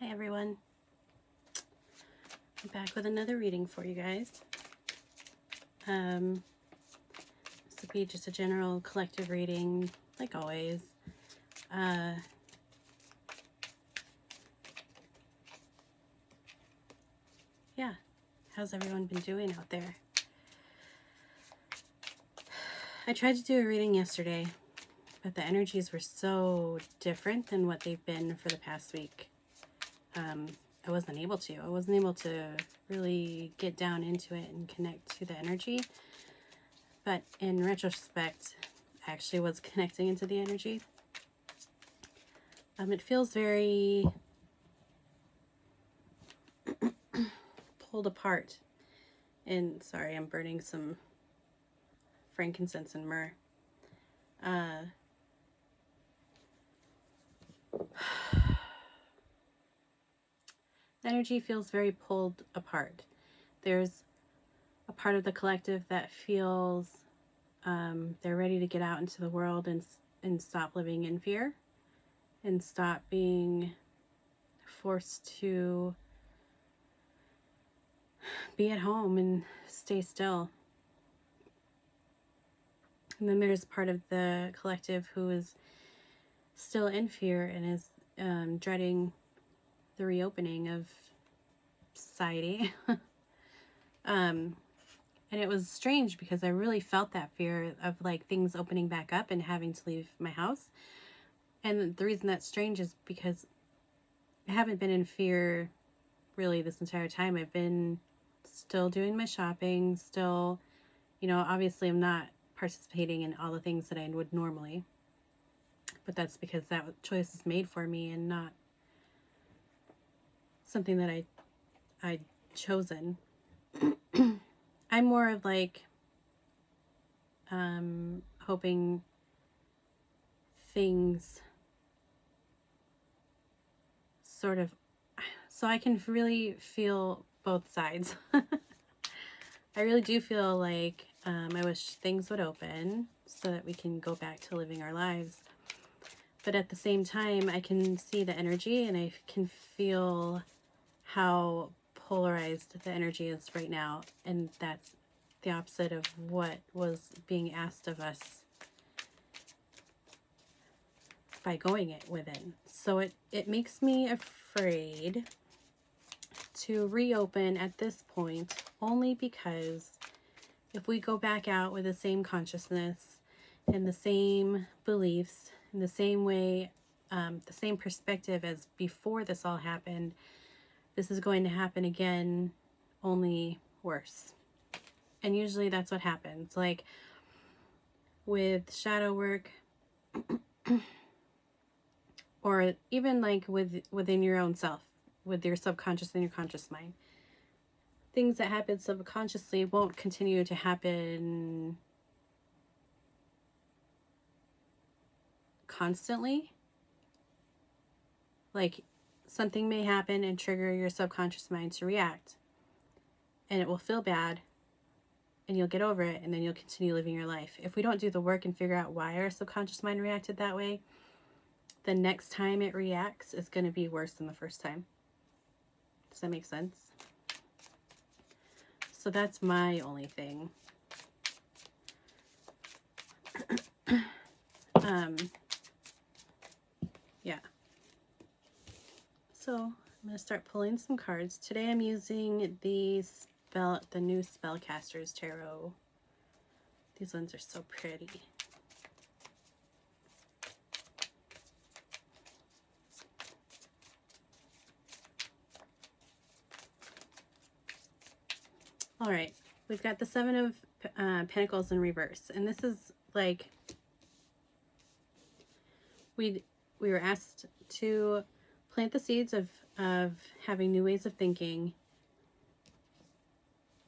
Hi everyone, I'm back with another reading for you guys. This will be just a general collective reading, like always. Yeah, how's everyone been doing out there? I tried to do a reading yesterday, but the energies were so different than what they've been for the past week. I wasn't able to. I wasn't able to really get down into it and connect to the energy. But in retrospect, I actually was connecting into the energy. It feels very pulled apart. And sorry, I'm burning some frankincense and myrrh. The energy feels very pulled apart. There's a part of the collective that feels they're ready to get out into the world and stop living in fear and stop being forced to be at home and stay still. And then there's part of the collective who is still in fear and is dreading the reopening of society. And it was strange because I really felt that fear of like things opening back up and having to leave my house. And the reason that's strange is because I haven't been in fear really this entire time. I've been still doing my shopping, still, obviously I'm not participating in all the things that I would normally, but that's because that choice is made for me and not something that I'd chosen. I'm more of like hoping things sort of, so I can really feel both sides. I really do feel like I wish things would open so that we can go back to living our lives. But at the same time, I can see the energy and I can feel how polarized the energy is right now. And that's the opposite of what was being asked of us by going it within. So it makes me afraid to reopen at this point, only because if we go back out with the same consciousness and the same beliefs in the same way, the same perspective as before this all happened, this is going to happen again, only worse. And usually that's what happens. Like with shadow work, or even like within your own self, with your subconscious and your conscious mind. Things that happen subconsciously won't continue to happen constantly. Like something may happen and trigger your subconscious mind to react. And it will feel bad and you'll get over it and then you'll continue living your life. If we don't do the work and figure out why our subconscious mind reacted that way, the next time it reacts is going to be worse than the first time. Does that make sense? So that's my only thing. Yeah. So I'm going to start pulling some cards. Today I'm using the new Spellcasters Tarot. These ones are so pretty. All right, we've got the Seven of Pentacles in reverse, and this is like we were asked to plant the seeds of having new ways of thinking,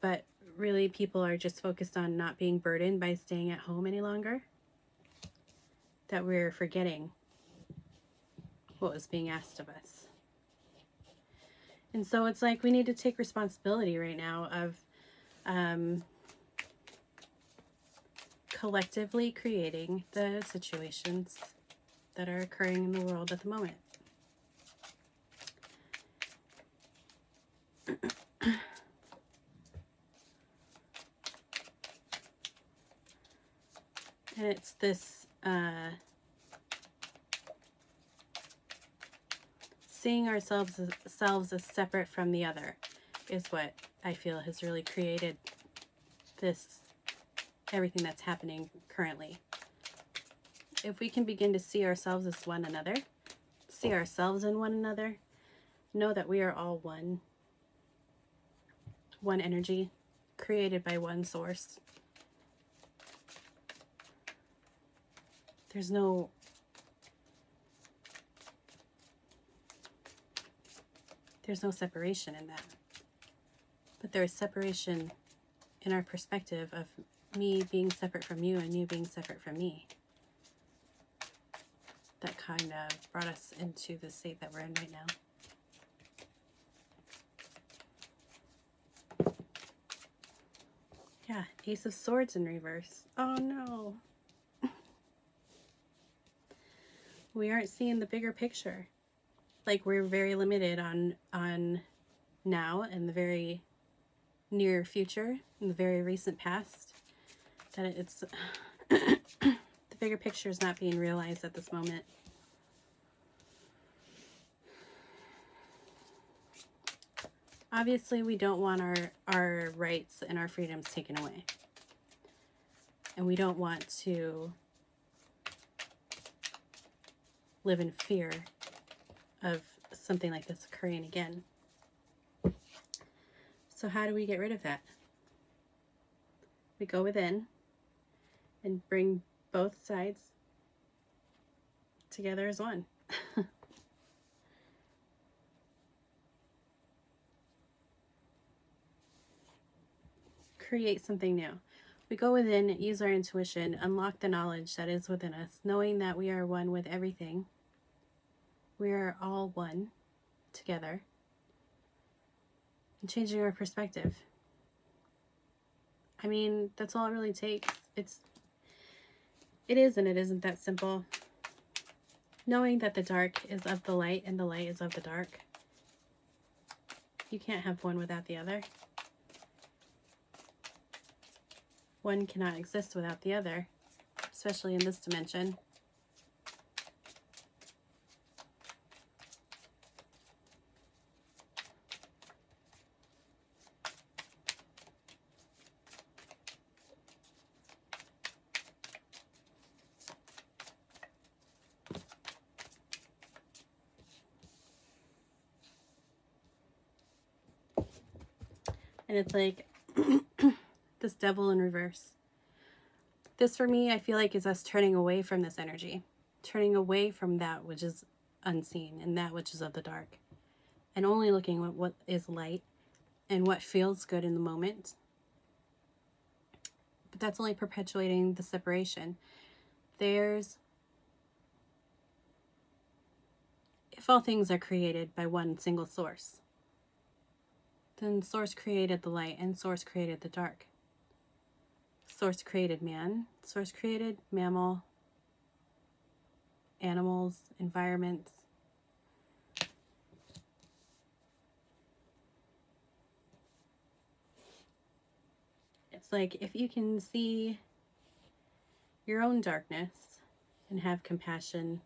but really people are just focused on not being burdened by staying at home any longer, that we're forgetting what was being asked of us. And so it's like we need to take responsibility right now of collectively creating the situations that are occurring in the world at the moment. And it's this seeing ourselves as separate from the other is what I feel has really created this, everything that's happening currently. If we can begin to see ourselves as one another, see ourselves in one another, know that we are all one energy created by one source. There's no separation in that. But there is separation in our perspective of me being separate from you and you being separate from me. That kind of brought us into the state that we're in right now. Yeah, Ace of Swords in reverse. Oh no. We aren't seeing the bigger picture. Like, we're very limited on now and the very near future and the very recent past. That it's the bigger picture is not being realized at this moment. Obviously, we don't want our rights and our freedoms taken away. And we don't want to live in fear of something like this occurring again. So how do we get rid of that? We go within and bring both sides together as one. Create something new. We go within, use our intuition, unlock the knowledge that is within us, knowing that we are one with everything. We are all one together. And changing our perspective. I mean, that's all it really takes. It is and it isn't that simple. Knowing that the dark is of the light and the light is of the dark. You can't have one without the other. One cannot exist without the other, especially in this dimension. And it's like this devil in reverse. This, for me, I feel like is us turning away from this energy. Turning away from that which is unseen and that which is of the dark. And only looking at what is light and what feels good in the moment. But that's only perpetuating the separation. If all things are created by one single source, then source created the light and source created the dark. Source created man, source created mammal, animals, environments. It's like, if you can see your own darkness and have compassion,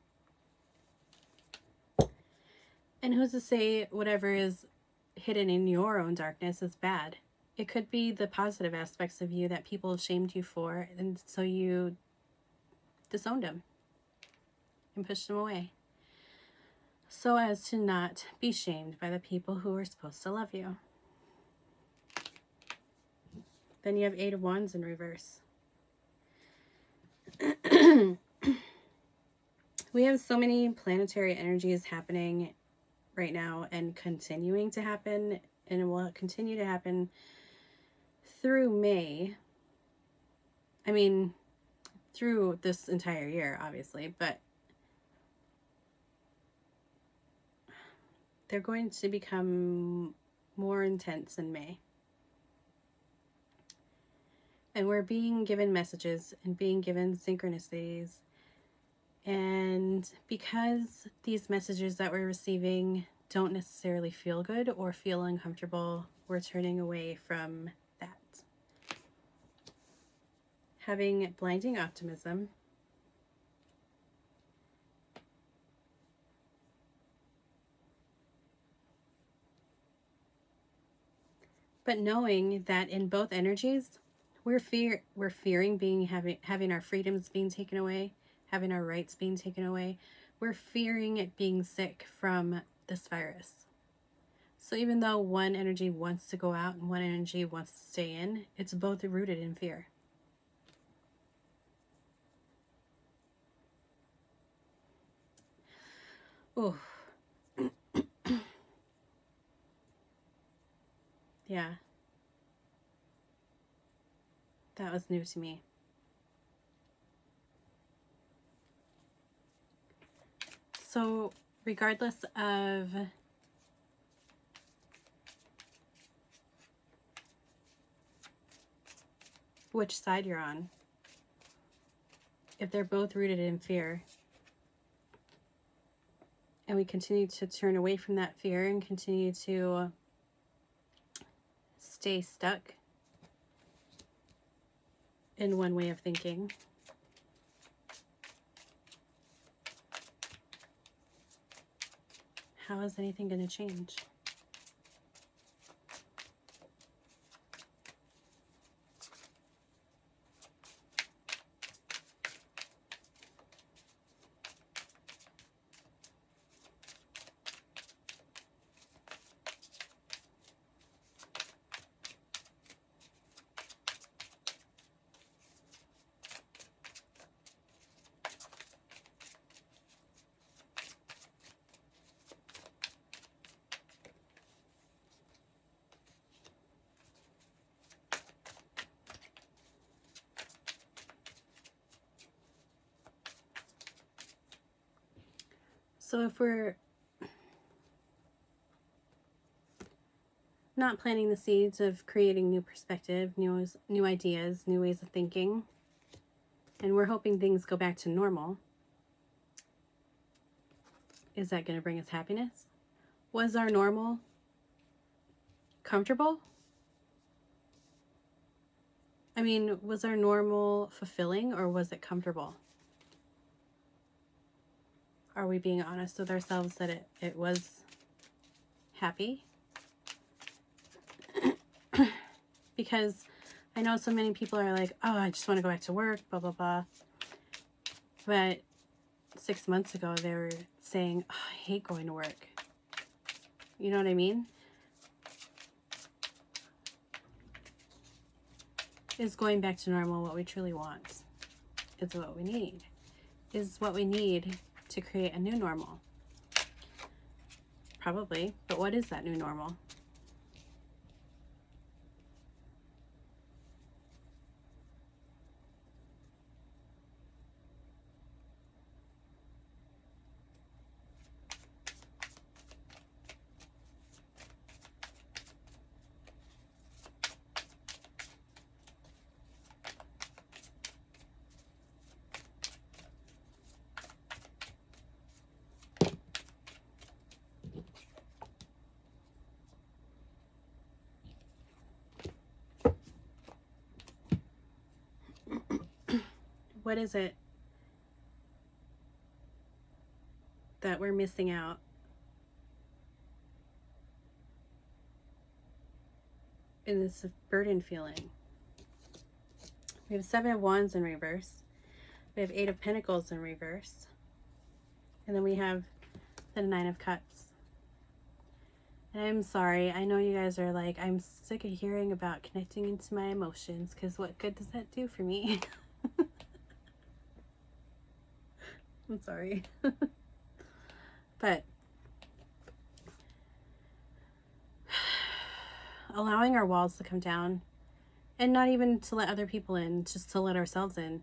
and who's to say whatever is hidden in your own darkness is bad? It could be the positive aspects of you that people have shamed you for, and so you disowned them and pushed them away, so as to not be shamed by the people who are supposed to love you. Then you have Eight of Wands in reverse. We have so many planetary energies happening right now and continuing to happen, and it will continue to happen through May. I mean, through this entire year, obviously, but they're going to become more intense in May. And we're being given messages and being given synchronicities. And because these messages that we're receiving don't necessarily feel good or feel uncomfortable, we're turning away from that. having blinding optimism, but knowing that in both energies, we're fearing having our freedoms being taken away, having our rights being taken away. We're fearing it being sick from this virus. So even though one energy wants to go out and one energy wants to stay in, it's both rooted in fear. Oh. Yeah. That was new to me. So, regardless of which side you're on, if they're both rooted in fear, and we continue to turn away from that fear and continue to stay stuck in one way of thinking, how is anything going to change? So if we're not planting the seeds of creating new perspective, new ideas, new ways of thinking, and we're hoping things go back to normal, is that going to bring us happiness? Was our normal comfortable? I mean, was our normal fulfilling or was it comfortable? Are we being honest with ourselves that it was happy? Because I know so many people are like, oh, I just want to go back to work, blah, blah, blah. But 6 months ago, they were saying, oh, I hate going to work. You know what I mean? Is going back to normal what we truly want? Is what we need? Is what we need to create a new normal? Probably, but what is that new normal? What is it that we're missing out? In this burden feeling. We have 7 of Wands in reverse. We have 8 of Pentacles in reverse. And then we have the 9 of Cups. And I'm sorry, I know you guys are like, I'm sick of hearing about connecting into my emotions, because what good does that do for me? I'm sorry. But allowing our walls to come down, and not even to let other people in, just to let ourselves in,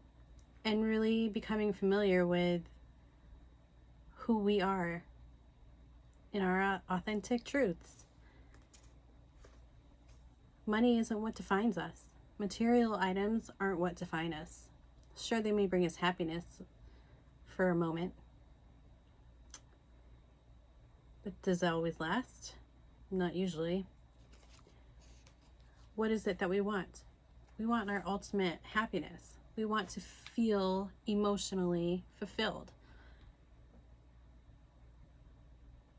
and really becoming familiar with who we are in our authentic truths. Money isn't what defines us. Material items aren't what define us. Sure, they may bring us happiness for a moment, but does that always last? Not usually. What is it that we want? We want our ultimate happiness. We want to feel emotionally fulfilled.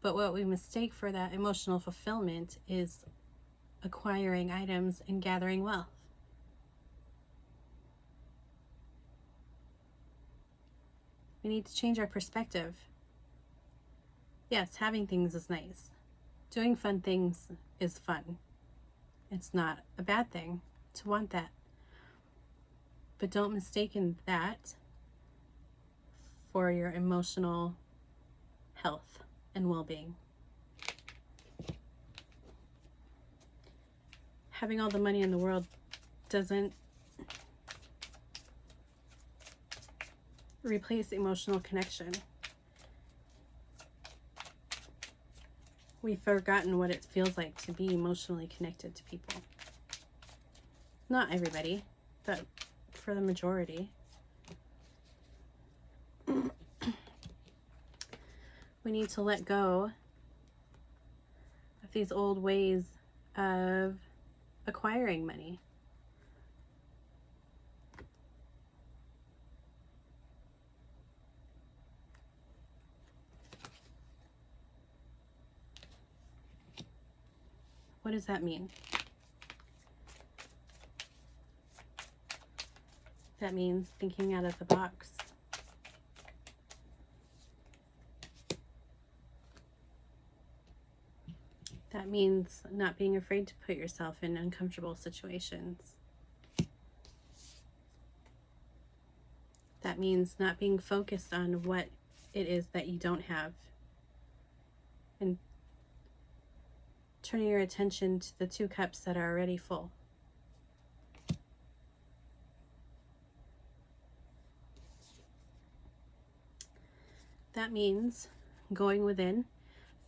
But what we mistake for that emotional fulfillment is acquiring items and gathering wealth. We need to change our perspective. Yes, having things is nice. Doing fun things is fun. It's not a bad thing to want that. But don't mistake that for your emotional health and well-being. Having all the money in the world doesn't replace emotional connection. We've forgotten what it feels like to be emotionally connected to people. Not everybody, but for the majority. We need to let go of these old ways of acquiring money. What does that mean? That means thinking out of the box. That means not being afraid to put yourself in uncomfortable situations. That means not being focused on what it is that you don't have and turning your attention to the 2 cups that are already full. That means going within,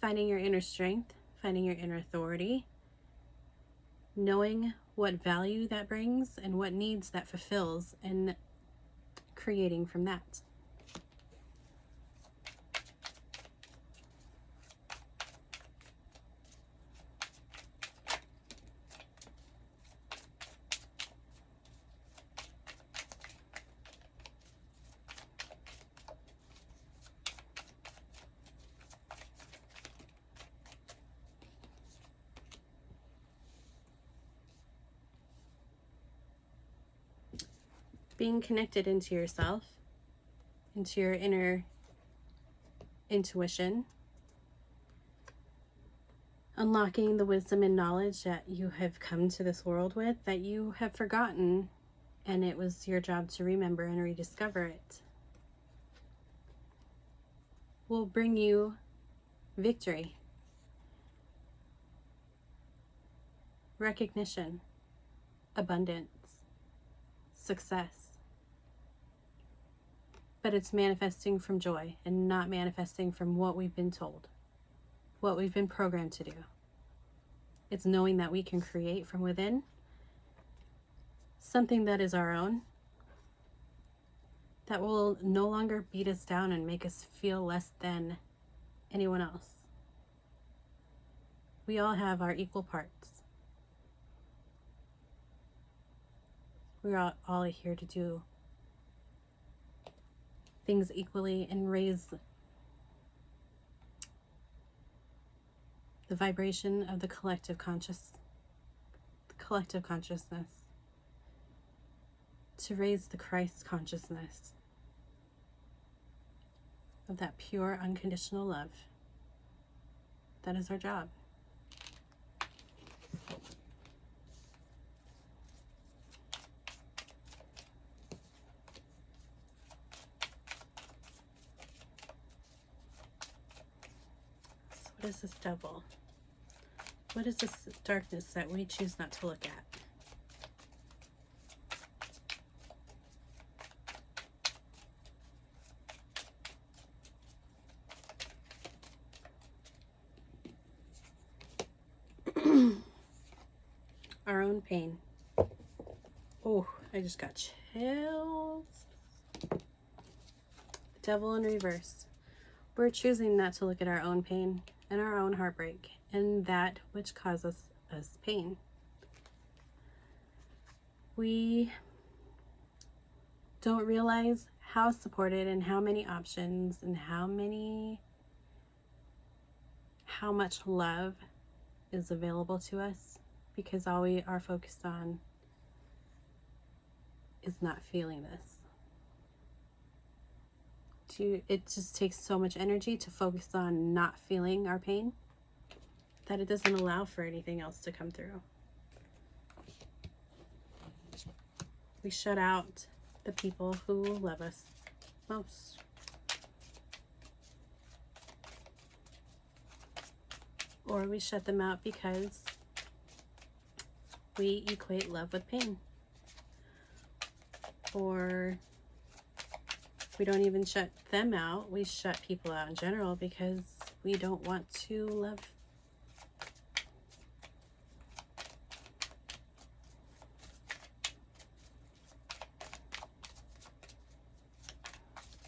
finding your inner strength, finding your inner authority, knowing what value that brings and what needs that fulfills, and creating from that. Being connected into yourself, into your inner intuition, unlocking the wisdom and knowledge that you have come to this world with that you have forgotten, and it was your job to remember and rediscover it, will bring you victory, recognition, abundance, success. But it's manifesting from joy and not manifesting from what we've been told, what we've been programmed to do. It's knowing that we can create from within something that is our own, that will no longer beat us down and make us feel less than anyone else. We all have our equal parts. We're all here to do things equally and raise the vibration of the collective consciousness, to raise the Christ consciousness of that pure, unconditional love. That is our job. What is this devil? What is this darkness that we choose not to look at? Our own pain. Oh, I just got chills. The devil in reverse. We're choosing not to look at our own pain and our own heartbreak and that which causes us pain. We don't realize how supported and how many options and how much love is available to us, because all we are focused on is not feeling this. It just takes so much energy to focus on not feeling our pain that it doesn't allow for anything else to come through. We shut out the people who love us most. Or we shut them out because we equate love with pain. Or we don't even shut them out. We shut people out in general because we don't want to love.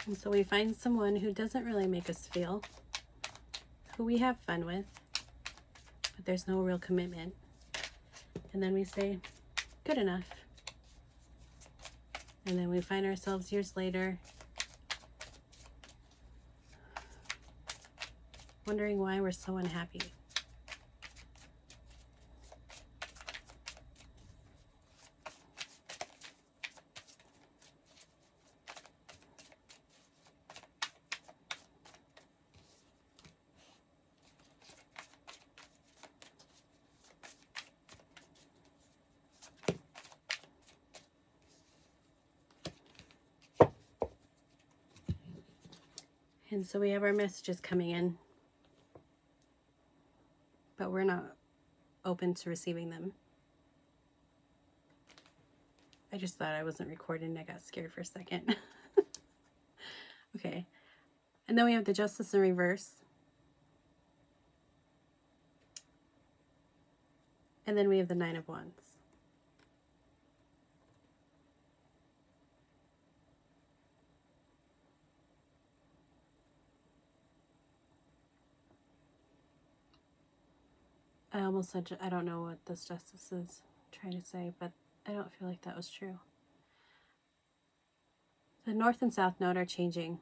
And so we find someone who doesn't really make us feel, who we have fun with, but there's no real commitment. And then we say, good enough. And then we find ourselves years later wondering why we're so unhappy. And so we have our messages coming in, but we're not open to receiving them. I just thought I wasn't recording and I got scared for a second. Okay. And then we have the Justice in reverse. And then we have the Nine of Wands. I almost said, I don't know what this Justice is trying to say, but I don't feel like that was true. The North and South Node are changing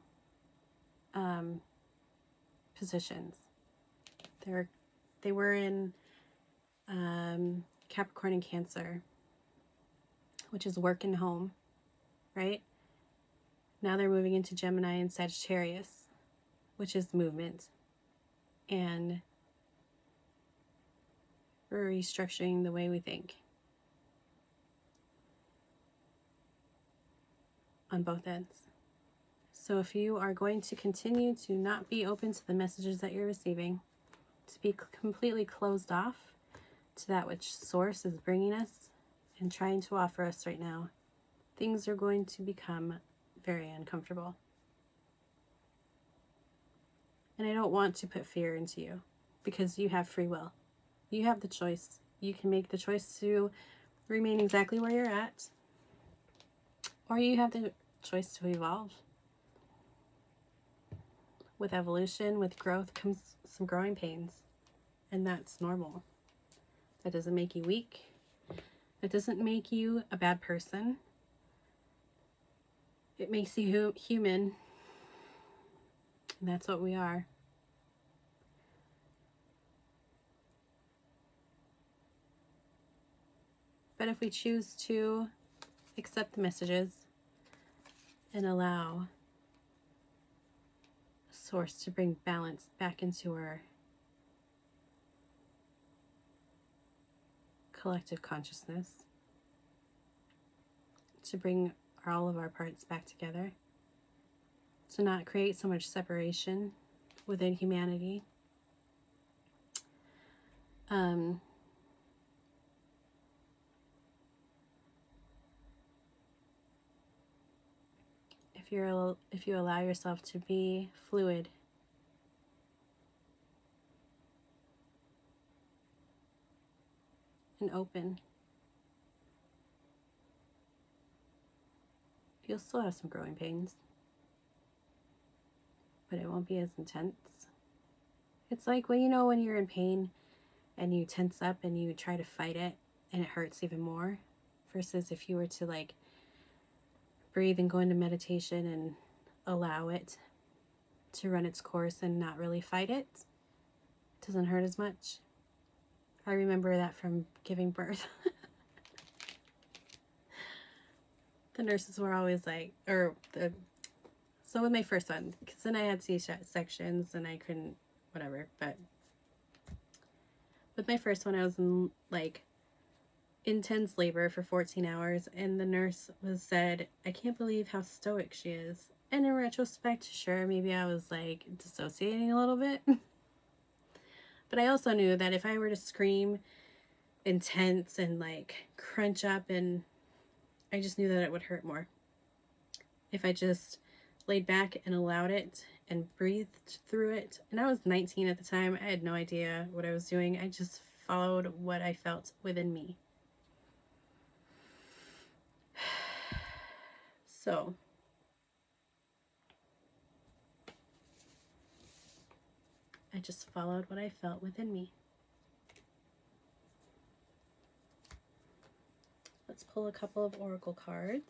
positions. They were in Capricorn and Cancer, which is work and home, right? Now they're moving into Gemini and Sagittarius, which is movement. And we're restructuring the way we think on both ends. So if you are going to continue to not be open to the messages that you're receiving, to be completely closed off to that which Source is bringing us and trying to offer us right now, things are going to become very uncomfortable. And I don't want to put fear into you, because you have free will. You have the choice. You can make the choice to remain exactly where you're at, or you have the choice to evolve. With evolution, with growth, comes some growing pains, and that's normal. That doesn't make you weak. It doesn't make you a bad person. It makes you human, and that's what we are. But if we choose to accept the messages and allow Source to bring balance back into our collective consciousness, to bring all of our parts back together, to not create so much separation within humanity. If you allow yourself to be fluid, and open, you'll still have some growing pains, but it won't be as intense. It's like when you're in pain and you tense up and you try to fight it and it hurts even more, versus if you were to breathe and go into meditation and allow it to run its course and not really fight it. It doesn't hurt as much. I remember that from giving birth. The nurses were always like, so with my first one, because then I had C-sections and I couldn't, whatever, but with my first one, I was in like intense labor for 14 hours, and the nurse said, I can't believe how stoic she is. And in retrospect, sure, maybe I was like dissociating a little bit. But I also knew that if I were to scream intense and like crunch up, and I just knew that it would hurt more. If I just laid back and allowed it and breathed through it. And I was 19 at the time. I had no idea what I was doing. I just followed what I felt within me. So I just followed what I felt within me. Let's pull a couple of oracle cards.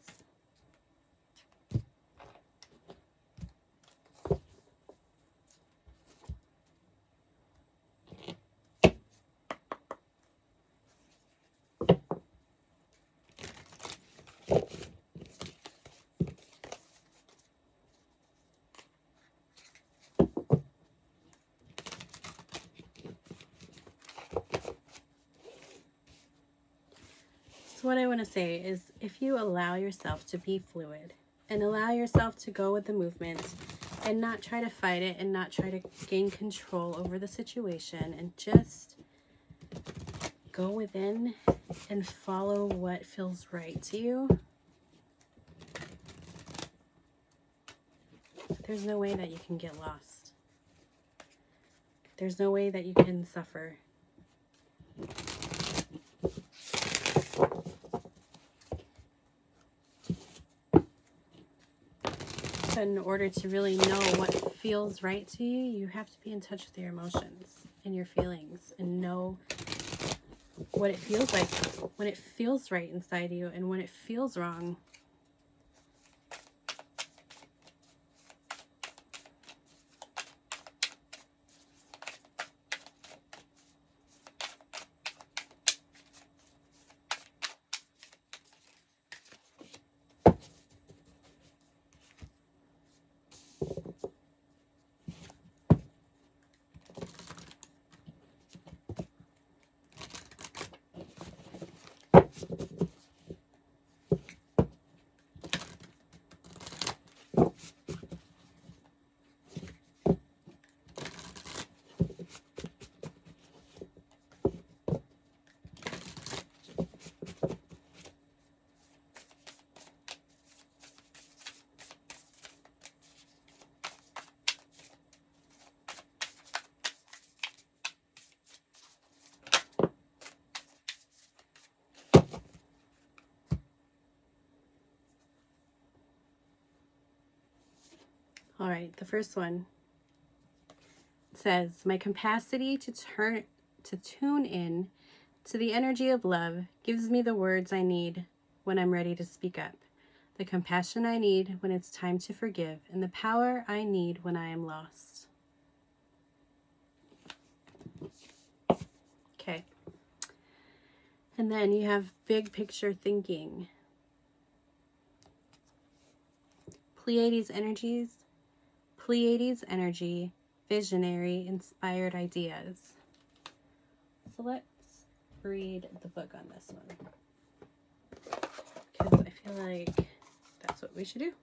So what I want to say is, if you allow yourself to be fluid and allow yourself to go with the movement and not try to fight it and not try to gain control over the situation, and just go within and follow what feels right to you, there's no way that you can get lost. There's no way that you can suffer. In order to really know what feels right to you, you have to be in touch with your emotions and your feelings and know what it feels like when it feels right inside you and when it feels wrong. All right, the first one says, my capacity to tune in to the energy of love gives me the words I need when I'm ready to speak up, the compassion I need when it's time to forgive, and the power I need when I am lost. Okay. And then you have big picture thinking. Pleiades energy, visionary, inspired ideas. So let's read the book on this one, because I feel like that's what we should do.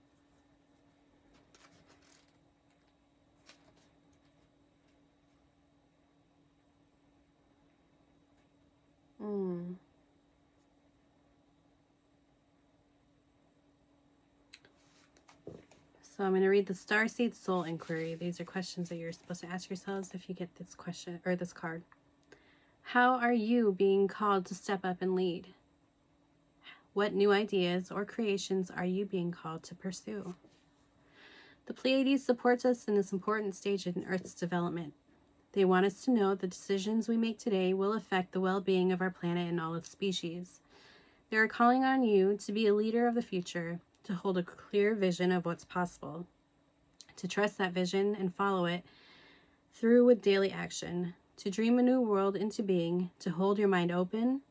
So I'm going to read the Starseed Soul Inquiry. These are questions that you're supposed to ask yourselves if you get this question or this card. How are you being called to step up and lead? What new ideas or creations are you being called to pursue? The Pleiades supports us in this important stage in Earth's development. They want us to know the decisions we make today will affect the well-being of our planet and all its species. They are calling on you to be a leader of the future, to hold a clear vision of what's possible, to trust that vision and follow it through with daily action, to dream a new world into being, to hold your mind open,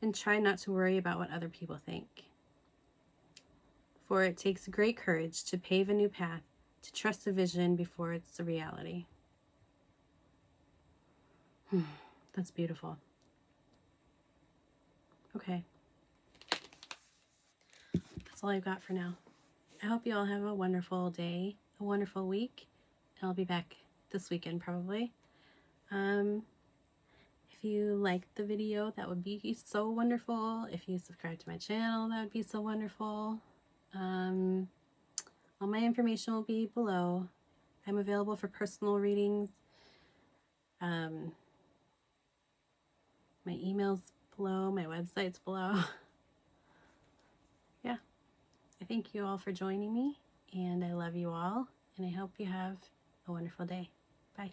and try not to worry about what other people think. For it takes great courage to pave a new path, to trust a vision before it's a reality. That's beautiful. Okay. That's all I've got for now. I hope you all have a wonderful day, a wonderful week. I'll be back this weekend probably. If you liked the video, that would be so wonderful. If you subscribe to my channel, that would be so wonderful. All my information will be below. I'm available for personal readings. My email's below, my website's below. Yeah, I thank you all for joining me, and I love you all, and I hope you have a wonderful day. Bye.